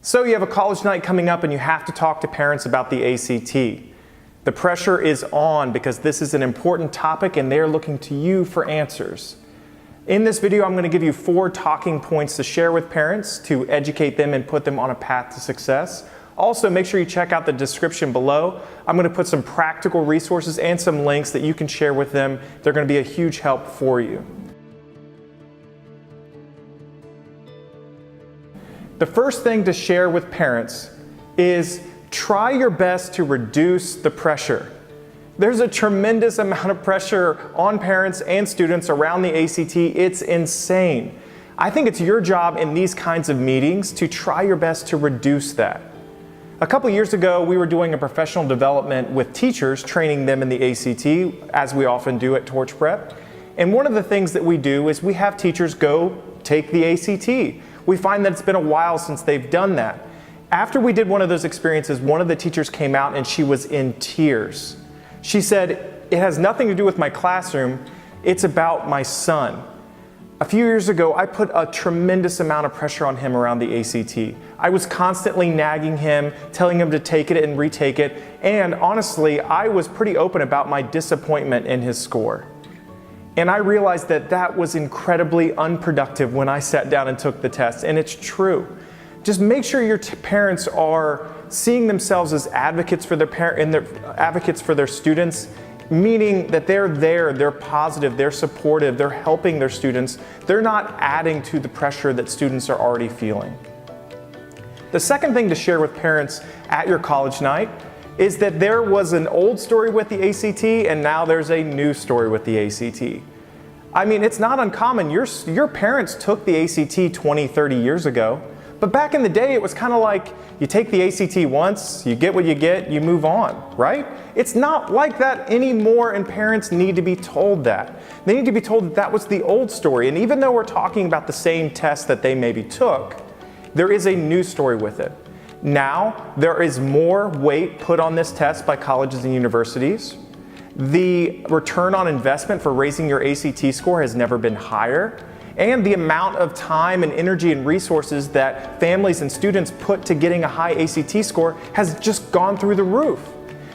So you have a college night coming up and you have to talk to parents about the ACT. The pressure is on because this is an important topic and they're looking to you for answers. In this video, I'm going to give you 4 talking points to share with parents to educate them and put them on a path to success. Also, make sure you check out the description below. I'm going to put some practical resources and some links that you can share with them. They're going to be a huge help for you. The first thing to share with parents is try your best to reduce the pressure. There's a tremendous amount of pressure on parents and students around the ACT. It's insane. I think it's your job in these kinds of meetings to try your best to reduce that. A couple years ago, we were doing a professional development with teachers, training them in the ACT, as we often do at Torch Prep. And one of the things that we do is we have teachers go take the ACT. We find that it's been a while since they've done that. After we did one of those experiences, one of the teachers came out and she was in tears. She said, "It has nothing to do with my classroom, it's about my son." A few years ago, I put a tremendous amount of pressure on him around the ACT. I was constantly nagging him, telling him to take it and retake it, and honestly, I was pretty open about my disappointment in his score. And I realized that that was incredibly unproductive when I sat down and took the test, and it's true. Just make sure your parents are seeing themselves as advocates for advocates for their students, meaning that they're there, they're positive, they're supportive, they're helping their students. They're not adding to the pressure that students are already feeling. The second thing to share with parents at your college night is that there was an old story with the ACT and now there's a new story with the ACT. I mean, it's not uncommon. Your parents took the ACT 20, 30 years ago, but back in the day it was kind of like you take the ACT once, you get what you get, you move on, right? It's not like that anymore, and parents need to be told that. They need to be told that that was the old story, and even though we're talking about the same test that they maybe took, there is a new story with it. Now, there is more weight put on this test by colleges and universities. The return on investment for raising your ACT score has never been higher. And the amount of time and energy and resources that families and students put to getting a high ACT score has just gone through the roof.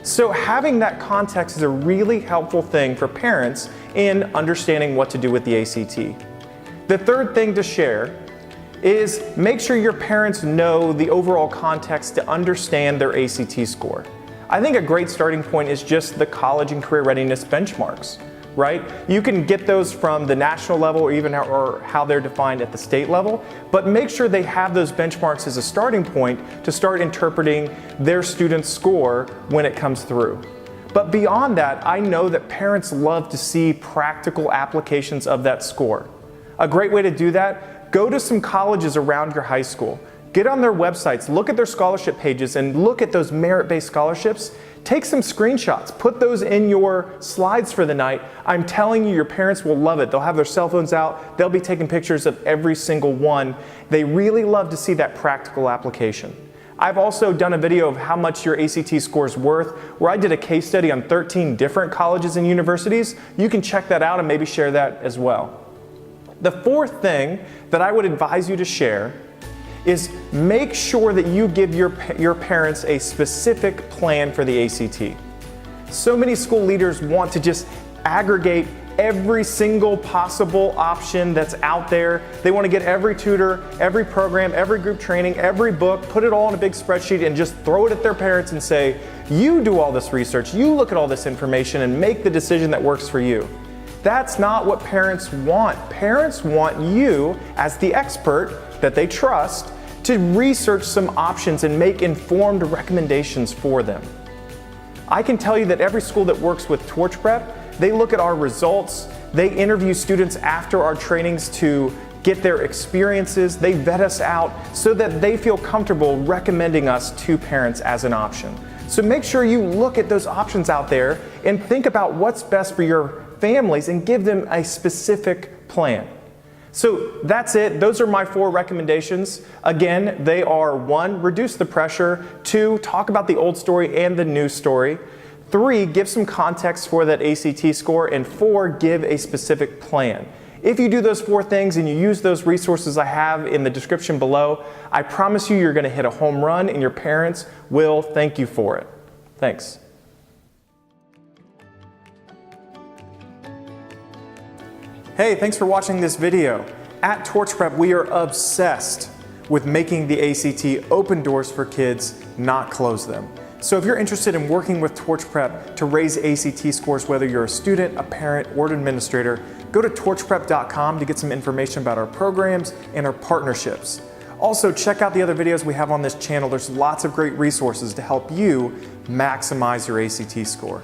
So having that context is a really helpful thing for parents in understanding what to do with the ACT. The third thing to share is make sure your parents know the overall context to understand their ACT score. I think a great starting point is just the college and career readiness benchmarks, right? You can get those from the national level or even how they're defined at the state level, but make sure they have those benchmarks as a starting point to start interpreting their student's score when it comes through. But beyond that, I know that parents love to see practical applications of that score. A great way to do that, go to some colleges around your high school. Get on their websites, look at their scholarship pages, and look at those merit-based scholarships. Take some screenshots, put those in your slides for the night. I'm telling you, your parents will love it. They'll have their cell phones out, they'll be taking pictures of every single one. They really love to see that practical application. I've also done a video of how much your ACT score is worth, where I did a case study on 13 different colleges and universities. You can check that out and maybe share that as well. The fourth thing that I would advise you to share is make sure that you give your parents a specific plan for the ACT. So many school leaders want to just aggregate every single possible option that's out there. They want to get every tutor, every program, every group training, every book, put it all in a big spreadsheet and just throw it at their parents and say, "You do all this research, you look at all this information and make the decision that works for you." That's not what parents want. Parents want you, as the expert that they trust, to research some options and make informed recommendations for them. I can tell you that every school that works with Torch Prep, they look at our results, they interview students after our trainings to get their experiences, they vet us out so that they feel comfortable recommending us to parents as an option. So make sure you look at those options out there and think about what's best for your families and give them a specific plan. So that's it. Those are my 4 recommendations. Again, they are 1, reduce the pressure. 2, talk about the old story and the new story. 3, give some context for that ACT score. And 4, give a specific plan. If you do those 4 things and you use those resources I have in the description below, I promise you're going to hit a home run and your parents will thank you for it. Thanks. Hey, thanks for watching this video. At Torch Prep, we are obsessed with making the ACT open doors for kids, not close them. So if you're interested in working with Torch Prep to raise ACT scores, whether you're a student, a parent, or an administrator, go to torchprep.com to get some information about our programs and our partnerships. Also, check out the other videos we have on this channel. There's lots of great resources to help you maximize your ACT score.